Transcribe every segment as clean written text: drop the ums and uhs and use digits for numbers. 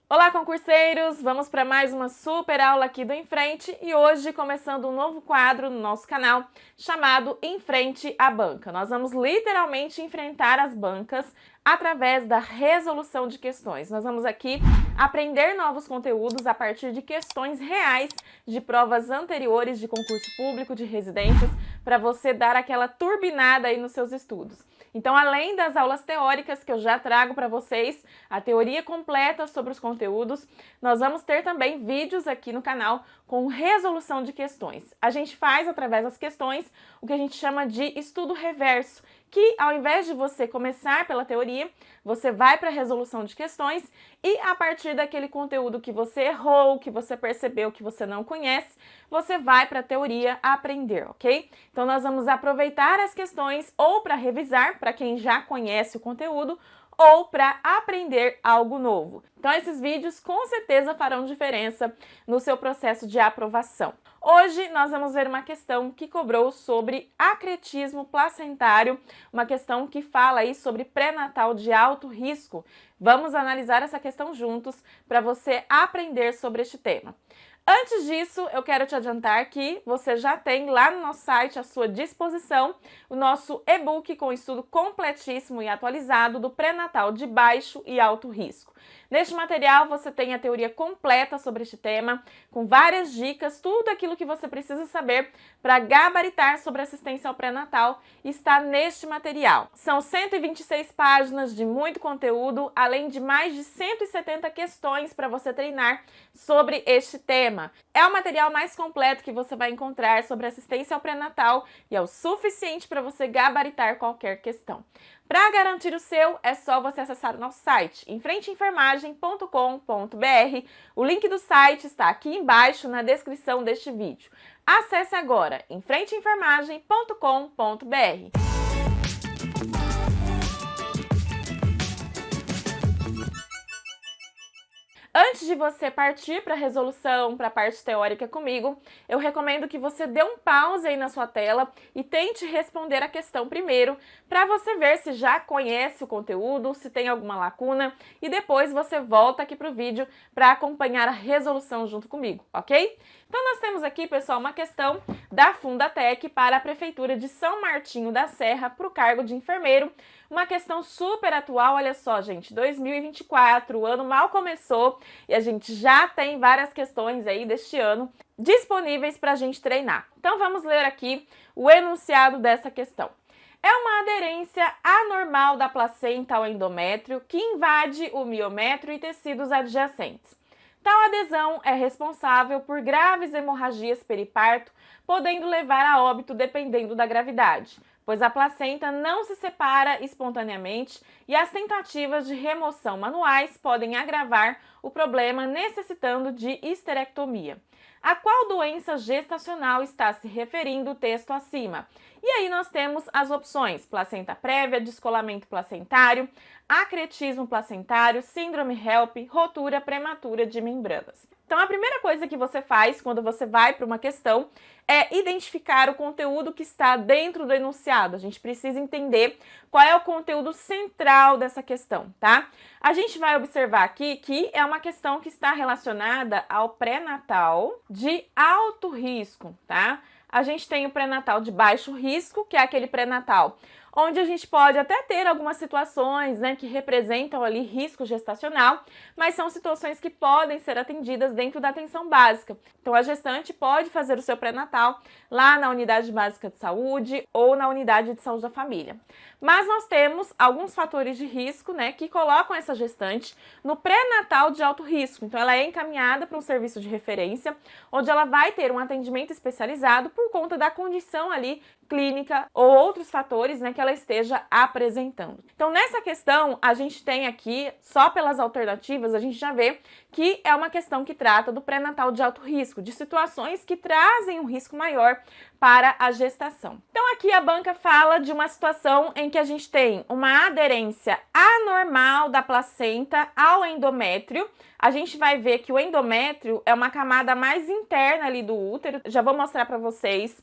Olá, concurseiros! Vamos para mais uma super aula aqui do Em Frente e hoje começando um novo quadro no nosso canal chamado Em Frente à Banca. Nós vamos literalmente enfrentar as bancas através da resolução de questões. Nós vamos aqui aprender novos conteúdos a partir de questões reais de provas anteriores de concurso público, de residências, para você dar aquela turbinada aí nos seus estudos. Então, além das aulas teóricas que eu já trago para vocês, a teoria completa sobre os conteúdos, nós vamos ter também vídeos aqui no canal com resolução de questões. A gente faz, através das questões, o que a gente chama de estudo reverso, que ao invés de você começar pela teoria, você vai para a resolução de questões e a partir daquele conteúdo que você errou, que você percebeu que você não conhece, você vai para a teoria aprender, ok? Então nós vamos aproveitar as questões ou para revisar, para quem já conhece o conteúdo, ou para aprender algo novo. Então esses vídeos com certeza farão diferença no seu processo de aprovação. Hoje nós vamos ver uma questão que cobrou sobre acretismo placentário, uma questão que fala aí sobre pré-natal de alto risco. Vamos analisar essa questão juntos para você aprender sobre este tema. Antes disso, eu quero te adiantar que você já tem lá no nosso site à sua disposição o nosso e-book com estudo completíssimo e atualizado do pré-natal de baixo e alto risco. Neste material você tem a teoria completa sobre este tema, com várias dicas, tudo aquilo que você precisa saber para gabaritar sobre assistência ao pré-natal está neste material. São 126 páginas de muito conteúdo, além de mais de 170 questões para você treinar sobre este tema. É o material mais completo que você vai encontrar sobre assistência ao pré-natal e é o suficiente para você gabaritar qualquer questão. Para garantir o seu, é só você acessar o nosso site, emfrenteenfermagem.com.br. O link do site está aqui embaixo na descrição deste vídeo. Acesse agora, emfrenteenfermagem.com.br. Antes de você partir para a resolução, para a parte teórica comigo, eu recomendo que você dê um pause aí na sua tela e tente responder a questão primeiro, para você ver se já conhece o conteúdo, se tem alguma lacuna, e depois você volta aqui para o vídeo para acompanhar a resolução junto comigo, ok? Então nós temos aqui, pessoal, uma questão da Fundatec para a Prefeitura de São Martinho da Serra para o cargo de enfermeiro. Uma questão super atual, olha só, gente, 2024, o ano mal começou e a gente já tem várias questões aí deste ano disponíveis para a gente treinar. Então vamos ler aqui o enunciado dessa questão. É uma aderência anormal da placenta ao endométrio que invade o miométrio e tecidos adjacentes. Tal adesão é responsável por graves hemorragias periparto, podendo levar a óbito dependendo da gravidade, pois a placenta não se separa espontaneamente e as tentativas de remoção manuais podem agravar o problema necessitando de histerectomia. A qual doença gestacional está se referindo o texto acima? E aí nós temos as opções: placenta prévia, descolamento placentário, acretismo placentário, síndrome HELP, rotura prematura de membranas. Então a primeira coisa que você faz quando você vai para uma questão é identificar o conteúdo que está dentro do enunciado. A gente precisa entender qual é o conteúdo central dessa questão, tá? A gente vai observar aqui que é uma questão que está relacionada ao pré-natal de alto risco, tá? A gente tem o pré-natal de baixo risco, que é aquele pré-natal onde a gente pode até ter algumas situações, né, que representam ali risco gestacional, mas são situações que podem ser atendidas dentro da atenção básica. Então a gestante pode fazer o seu pré-natal lá na unidade básica de saúde ou na unidade de saúde da família. Mas nós temos alguns fatores de risco, né, que colocam essa gestante no pré-natal de alto risco. Então ela é encaminhada para um serviço de referência, onde ela vai ter um atendimento especializado por conta da condição ali clínica ou outros fatores, né, que ela esteja apresentando. Então nessa questão a gente tem aqui, só pelas alternativas, a gente já vê que é uma questão que trata do pré-natal de alto risco, de situações que trazem um risco maior para a gestação. Então aqui a banca fala de uma situação em que a gente tem uma aderência anormal da placenta ao endométrio. A gente vai ver que o endométrio é uma camada mais interna ali do útero. Já vou mostrar para vocês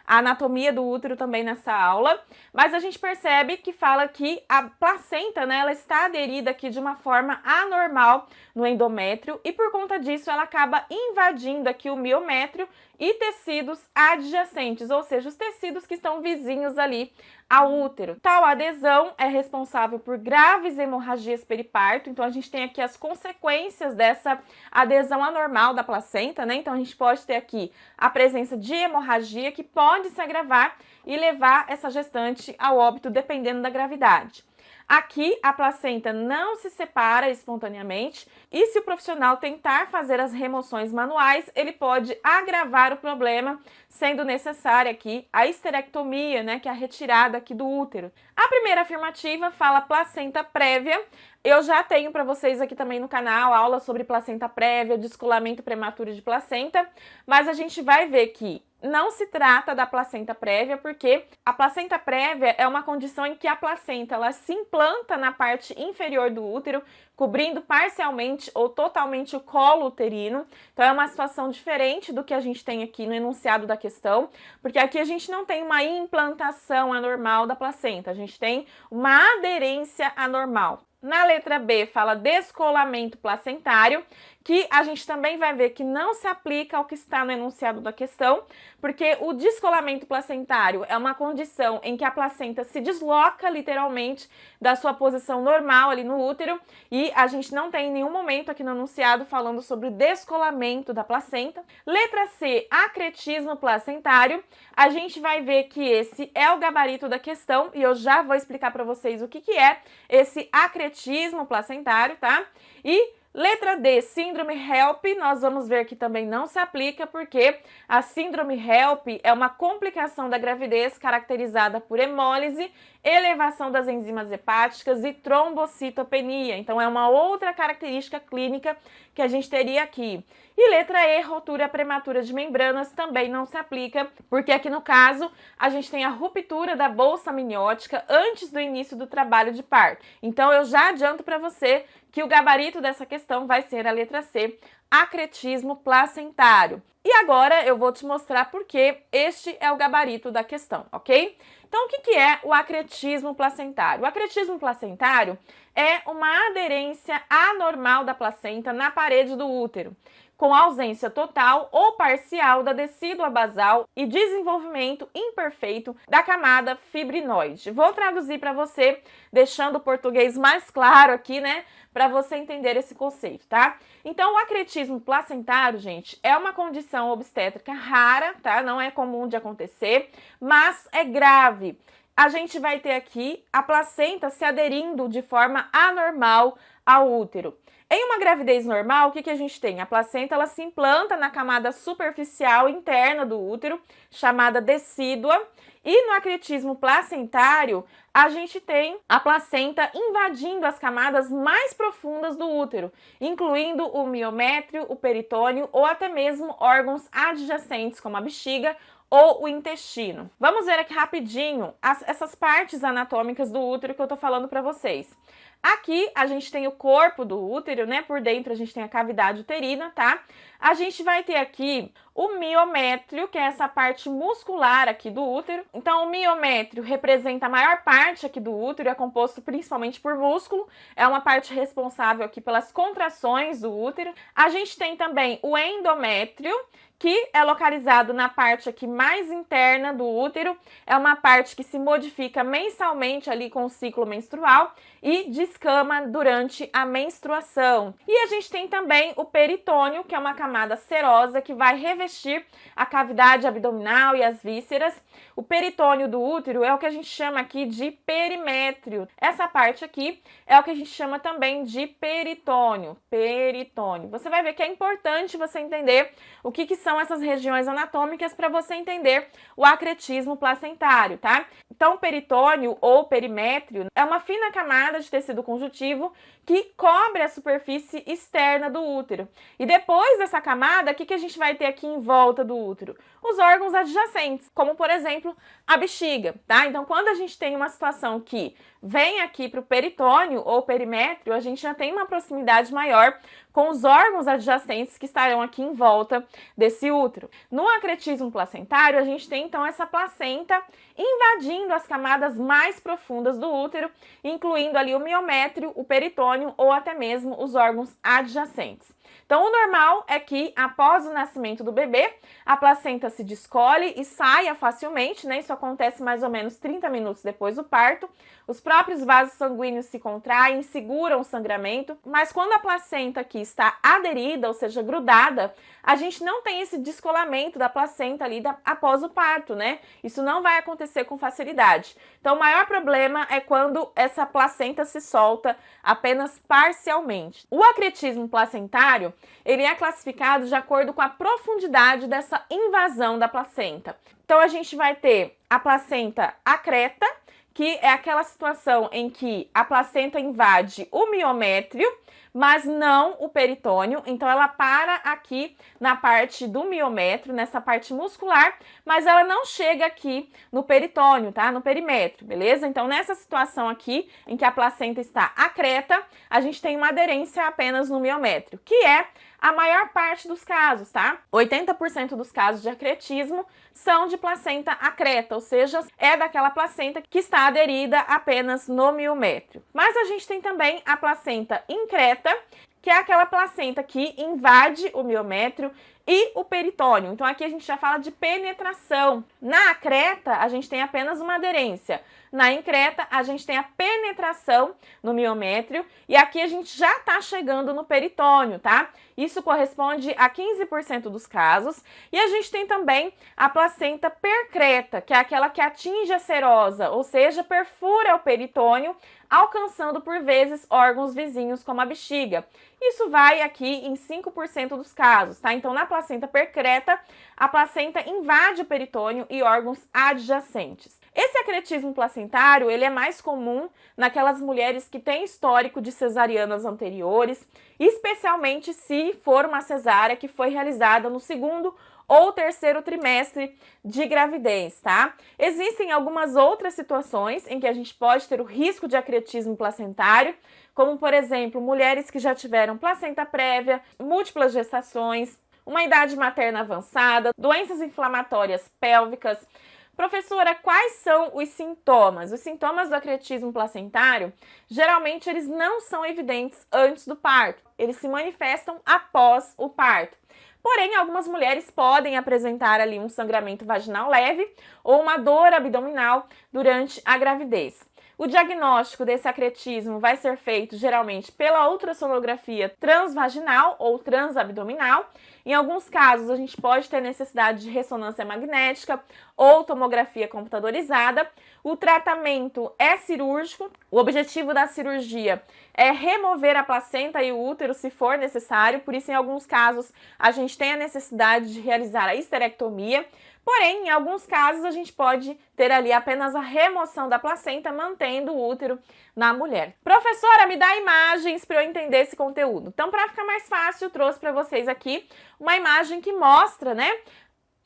a anatomia do útero também nessa aula, mas a gente percebe que fala que a placenta, né, ela está aderida aqui de uma forma anormal no endométrio e por conta disso ela acaba invadindo aqui o miométrio e tecidos adjacentes, ou seja, os tecidos que estão vizinhos ali ao útero. Tal adesão é responsável por graves hemorragias periparto, então a gente tem aqui as consequências dessa adesão anormal da placenta, né? Então a gente pode ter aqui a presença de hemorragia que pode se agravar e levar essa gestante ao óbito dependendo da gravidade. Aqui, a placenta não se separa espontaneamente e se o profissional tentar fazer as remoções manuais, ele pode agravar o problema, sendo necessária aqui a histerectomia, né, que é a retirada aqui do útero. A primeira afirmativa fala placenta prévia. Eu já tenho para vocês aqui também no canal aula sobre placenta prévia, descolamento prematuro de placenta, mas a gente vai ver que não se trata da placenta prévia, porque a placenta prévia é uma condição em que a placenta ela se implanta na parte inferior do útero, cobrindo parcialmente ou totalmente o colo uterino. Então é uma situação diferente do que a gente tem aqui no enunciado da questão, porque aqui a gente não tem uma implantação anormal da placenta, a gente tem uma aderência anormal. Na letra B fala descolamento placentário, que a gente também vai ver que não se aplica ao que está no enunciado da questão, porque o descolamento placentário é uma condição em que a placenta se desloca literalmente da sua posição normal ali no útero e a gente não tem em nenhum momento aqui no enunciado falando sobre descolamento da placenta. Letra C, acretismo placentário, a gente vai ver que esse é o gabarito da questão e eu já vou explicar para vocês o que é esse acretismo placentário, tá? E letra D, síndrome HELP, nós vamos ver que também não se aplica porque a síndrome HELP é uma complicação da gravidez caracterizada por hemólise, elevação das enzimas hepáticas e trombocitopenia. Então é uma outra característica clínica que a gente teria aqui. E letra E, ruptura prematura de membranas, também não se aplica, porque aqui no caso a gente tem a ruptura da bolsa amniótica antes do início do trabalho de parto. Então eu já adianto para você que o gabarito dessa questão vai ser a letra C, acretismo placentário. E agora eu vou te mostrar por que este é o gabarito da questão, ok? Então, o que é o acretismo placentário? O acretismo placentário é uma aderência anormal da placenta na parede do útero, com ausência total ou parcial da decídua basal e desenvolvimento imperfeito da camada fibrinoide. Vou traduzir para você, deixando o português mais claro aqui, né, para você entender esse conceito, tá? Então, o acretismo placentário, gente, é uma condição obstétrica rara, tá? Não é comum de acontecer, mas é grave. A gente vai ter aqui a placenta se aderindo de forma anormal ao útero. Em uma gravidez normal, o que a gente tem? A placenta ela se implanta na camada superficial interna do útero, chamada decídua, e no acretismo placentário, a gente tem a placenta invadindo as camadas mais profundas do útero, incluindo o miométrio, o peritônio ou até mesmo órgãos adjacentes, como a bexiga ou o intestino. Vamos ver aqui rapidinho essas partes anatômicas do útero que eu tô falando para vocês. Aqui a gente tem o corpo do útero, né? Por dentro a gente tem a cavidade uterina, tá? A gente vai ter aqui o miométrio, que é essa parte muscular aqui do útero. Então, o miométrio representa a maior parte aqui do útero, é composto principalmente por músculo, é uma parte responsável aqui pelas contrações do útero. A gente tem também o endométrio, que é localizado na parte aqui mais interna do útero, é uma parte que se modifica mensalmente ali com o ciclo menstrual e descama durante a menstruação. E a gente tem também o peritônio, que é uma camada serosa que vai revestir a cavidade abdominal e as vísceras. O peritônio do útero é o que a gente chama aqui de perimétrio. Essa parte aqui é o que a gente chama também de peritônio. Peritônio. Você vai ver que é importante você entender o que são essas regiões anatômicas para você entender o acretismo placentário, tá? Então, o peritônio ou perimétrio é uma fina camada de tecido conjuntivo que cobre a superfície externa do útero. E depois dessa camada, o que a gente vai ter aqui em volta do útero? Os órgãos adjacentes, como por exemplo a bexiga, tá? Então, quando a gente tem uma situação que vem aqui para o peritônio ou perimétrio, a gente já tem uma proximidade maior com os órgãos adjacentes que estarão aqui em volta desse útero. No acretismo placentário, a gente tem então essa placenta invadindo as camadas mais profundas do útero, incluindo ali o miométrio, o peritônio ou até mesmo os órgãos adjacentes. Então, o normal é que, após o nascimento do bebê, a placenta se descolhe e saia facilmente, né? Isso acontece mais ou menos 30 minutos depois do parto. Os próprios vasos sanguíneos se contraem, seguram o sangramento, mas quando a placenta aqui está aderida, ou seja, grudada, a gente não tem esse descolamento da placenta ali após o parto, né? Isso não vai acontecer com facilidade. Então, o maior problema é quando essa placenta se solta apenas parcialmente. O acretismo placentário, ele é classificado de acordo com a profundidade dessa invasão da placenta. Então, a gente vai ter a placenta acreta, que é aquela situação em que a placenta invade o miométrio, mas não o peritônio. Então, ela para aqui na parte do miométrio, nessa parte muscular, mas ela não chega aqui no peritônio, tá? No perimétrio, beleza? Então, nessa situação aqui, em que a placenta está acreta, a gente tem uma aderência apenas no miométrio, que é a maior parte dos casos, tá? 80% dos casos de acretismo são de placenta acreta, ou seja, é daquela placenta que está aderida apenas no miométrio. Mas a gente tem também a placenta increta, que é aquela placenta que invade o miométrio e o peritônio. Então aqui a gente já fala de penetração. Na acreta, a gente tem apenas uma aderência. Na increta, a gente tem a penetração no miométrio e aqui a gente já está chegando no peritônio, tá? Isso corresponde a 15% dos casos. E a gente tem também a placenta percreta, que é aquela que atinge a serosa, ou seja, perfura o peritônio, alcançando por vezes órgãos vizinhos como a bexiga. Isso vai aqui em 5% dos casos, tá? Então, na placenta percreta, a placenta invade o peritônio e órgãos adjacentes. Esse acretismo placentário, ele é mais comum naquelas mulheres que têm histórico de cesarianas anteriores, especialmente se for uma cesárea que foi realizada no segundo ou terceiro trimestre de gravidez, tá? Existem algumas outras situações em que a gente pode ter o risco de acretismo placentário, como, por exemplo, mulheres que já tiveram placenta prévia, múltiplas gestações, uma idade materna avançada, doenças inflamatórias pélvicas. Professora, quais são os sintomas? Os sintomas do acretismo placentário, geralmente eles não são evidentes antes do parto, eles se manifestam após o parto. Porém, algumas mulheres podem apresentar ali um sangramento vaginal leve ou uma dor abdominal durante a gravidez. O diagnóstico desse acretismo vai ser feito geralmente pela ultrassonografia transvaginal ou transabdominal. Em alguns casos, a gente pode ter necessidade de ressonância magnética ou tomografia computadorizada. O tratamento é cirúrgico. O objetivo da cirurgia é remover a placenta e o útero se for necessário. Por isso, em alguns casos, a gente tem a necessidade de realizar a histerectomia. Porém, em alguns casos, a gente pode ter ali apenas a remoção da placenta, mantendo o útero na mulher. Professora, me dá imagens para eu entender esse conteúdo. Então, para ficar mais fácil, eu trouxe para vocês aqui uma imagem que mostra, né,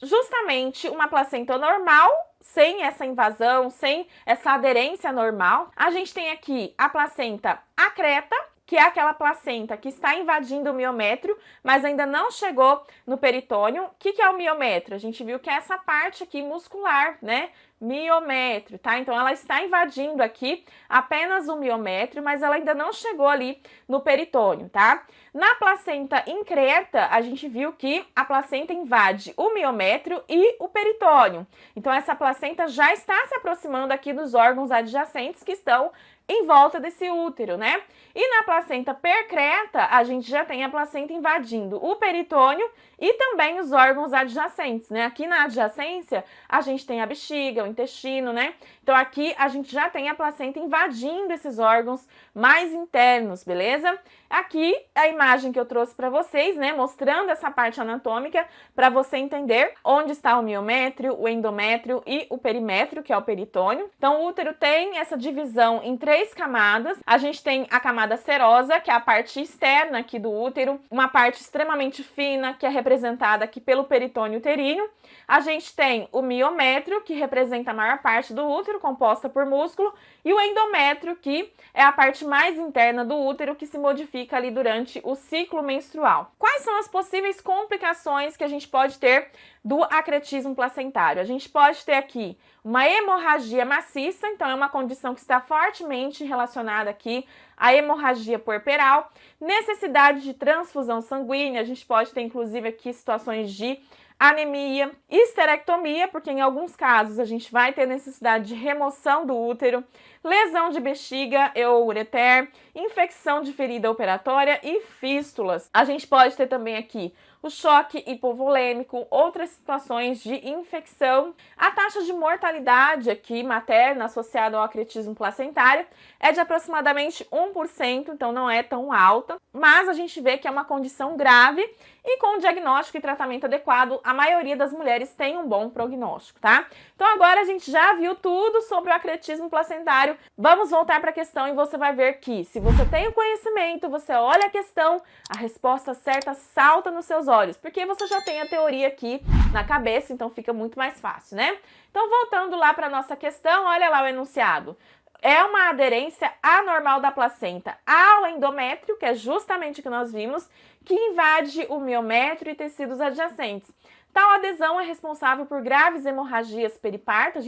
justamente uma placenta normal, sem essa invasão, sem essa aderência normal. A gente tem aqui a placenta acreta, que é aquela placenta que está invadindo o miométrio, mas ainda não chegou no peritônio. O que é o miométrio? A gente viu que é essa parte aqui muscular, né? Miométrio, tá? Então, ela está invadindo aqui apenas o miométrio, mas ela ainda não chegou ali no peritônio, tá? Na placenta increta, a gente viu que a placenta invade o miométrio e o peritônio. Então, essa placenta já está se aproximando aqui dos órgãos adjacentes que estão em volta desse útero, né? E na placenta percreta, a gente já tem a placenta invadindo o peritônio e também os órgãos adjacentes, né? Aqui na adjacência, a gente tem a bexiga, o intestino, né? Então, aqui a gente já tem a placenta invadindo esses órgãos mais internos, beleza? Aqui a imagem que eu trouxe para vocês, né, mostrando essa parte anatômica para você entender onde está o miométrio, o endométrio e o perimétrio, que é o peritônio. Então o útero tem essa divisão em 3 camadas. A gente tem a camada serosa, que é a parte externa aqui do útero, uma parte extremamente fina, que é representada aqui pelo peritônio uterino. A gente tem o miométrio, que representa a maior parte do útero, composta por músculo, e o endométrio, que é a parte mais interna do útero, que se modifica ali durante o ciclo menstrual. Quais são as possíveis complicações que a gente pode ter do acretismo placentário? A gente pode ter aqui uma hemorragia maciça, então é uma condição que está fortemente relacionada aqui à hemorragia puerperal, necessidade de transfusão sanguínea, a gente pode ter inclusive aqui situações de anemia, histerectomia, porque em alguns casos a gente vai ter necessidade de remoção do útero, lesão de bexiga ou ureter, infecção de ferida operatória e fístulas. A gente pode ter também aqui o choque hipovolêmico, outras situações de infecção. A taxa de mortalidade aqui materna associada ao acretismo placentário é de aproximadamente 1%, então não é tão alta, mas a gente vê que é uma condição grave e com diagnóstico e tratamento adequado, a maioria das mulheres tem um bom prognóstico, tá? Então agora a gente já viu tudo sobre o acretismo placentário. Vamos voltar para a questão e você vai ver que se você tem o conhecimento, você olha a questão, a resposta certa salta nos seus olhos, porque você já tem a teoria aqui na cabeça, então fica muito mais fácil, né? Então voltando lá para a nossa questão, olha lá o enunciado. É uma aderência anormal da placenta ao endométrio, que é justamente o que nós vimos, que invade o miométrio e tecidos adjacentes. Tal adesão é responsável por graves hemorragias periparto.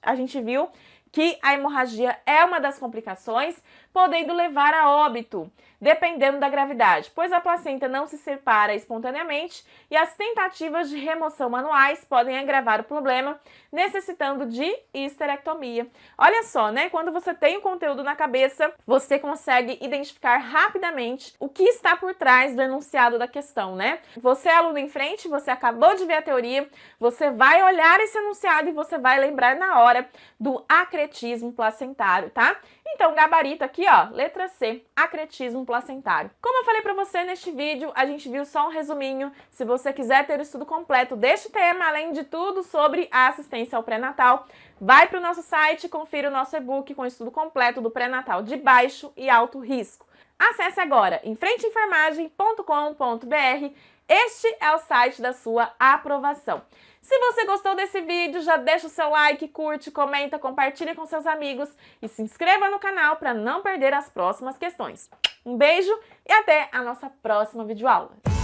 A gente viu que a hemorragia é uma das complicações, podendo levar a óbito, dependendo da gravidade, pois a placenta não se separa espontaneamente e as tentativas de remoção manuais podem agravar o problema, necessitando de histerectomia. Olha só, né? Quando você tem o conteúdo na cabeça, você consegue identificar rapidamente o que está por trás do enunciado da questão, né? Você é aluno em frente, você acabou de ver a teoria, você vai olhar esse enunciado e você vai lembrar na hora do acretismo placentário, tá? Então, gabarito aqui, ó, letra C, acretismo placentário. Como eu falei pra você neste vídeo, a gente viu só um resuminho. Se você quiser ter o estudo completo deste tema, além de tudo sobre a assistência ao pré-natal, vai pro nosso site e confira o nosso e-book com o estudo completo do pré-natal de baixo e alto risco. Acesse agora enfrenteenfermagem.com.br. Este é o site da sua aprovação. Se você gostou desse vídeo, já deixa o seu like, curte, comenta, compartilha com seus amigos e se inscreva no canal para não perder as próximas questões. Um beijo e até a nossa próxima videoaula.